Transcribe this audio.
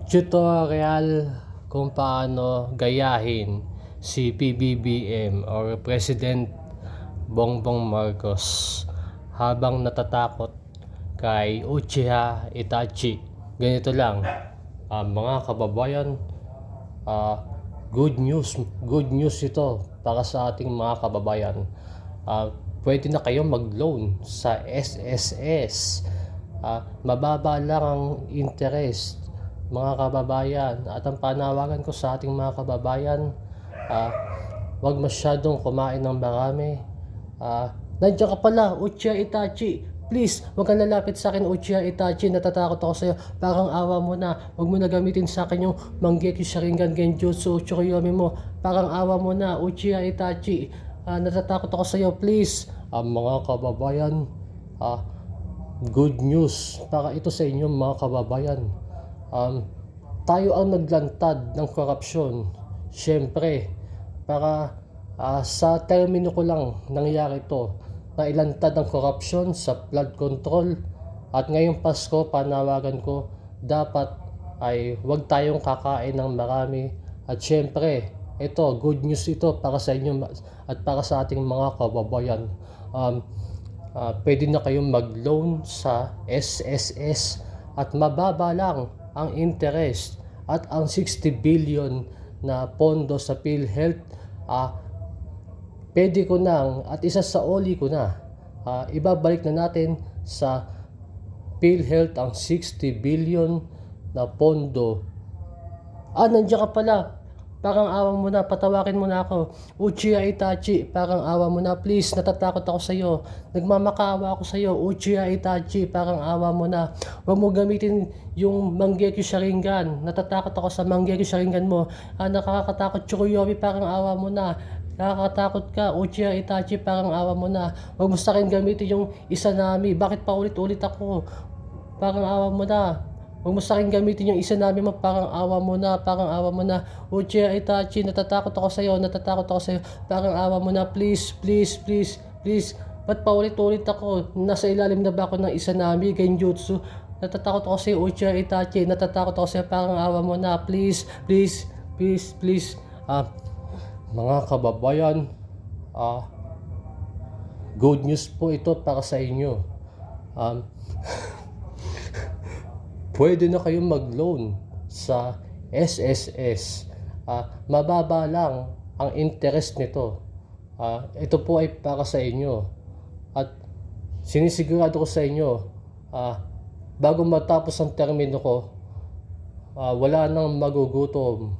Tutorial kung paano gayahin si PBBM or President Bongbong Marcos habang natatakot kay Uchiha Itachi. Ganito lang, mga kababayan, good news ito para sa ating mga kababayan. Pwede na kayong mag-loan sa SSS. Mababa lang ang interest, mga kababayan. At ang panawagan ko sa ating mga kababayan, wag masyadong kumain ng marami. Nandiyan ka pala, Uchiha Itachi. Please, wag kang lalapit sa akin, Uchiha Itachi. Natatakot ako sa'yo. Parang awa mo na. Wag mo na gamitin sa akin yung Mangekyou Sharingan Genjutsu Tsukuyomi mo. Parang awa mo na, Uchiha Itachi. Natatakot ako sa'yo, please. Mga kababayan, good news para ito sa inyo, mga kababayan. Tayo ang naglantad ng korupsyon. Siyempre, para sa termino ko lang nangyari ito, na ilantad ang korupsyon sa flood control. At ngayong Pasko, panawagan ko, dapat ay huwag tayong kakain ng marami. At siyempre, ito, good news ito para sa inyo at para sa ating mga kababayan. Pwede na kayong mag-loan sa SSS at mababa lang ang interest, at ang 60 billion na pondo sa PhilHealth, pwede ko nang at isasaoli ko na, ibabalik na natin sa PhilHealth ang 60 billion na pondo. Nandiyan ka pala. Parang awa mo na, patawakin mo na ako. Uchiha Itachi, parang awa mo na, please. Natatakot ako sa'yo. Nagmamakaawa ako sa'yo, Uchiha Itachi, parang awa mo na. Huwag mo gamitin yung Mangekyou Sharingan. Natatakot ako sa Mangekyou Sharingan mo. Nakakatakot, Tsukuyomi, parang awa mo na. Nakakatakot ka, Uchiha Itachi, parang awa mo na. Huwag mo sa akin gamitin yung Izanami. Bakit pa ulit-ulit ako? Parang awa mo na. Huwag mo sa akin gamitin yung Izanami mo, parang awa mo na, parang awa mo na. Uchiha Itachi, natatakot ako sa'yo, parang awa mo na, please. Ba't pa ulit-ulit ako? Nasa ilalim na ba ako ng Izanami Genjutsu? Natatakot ako sa'yo, Uchiha Itachi, natatakot ako sa'yo, parang awa mo na, please. Mga kababayan, good news po ito para sa inyo. Pwede na kayong mag-loan sa SSS. Mababa lang ang interest nito. Ito po ay para sa inyo. At sinisigurado ko sa inyo, bago matapos ang termino ko, wala nang magugutom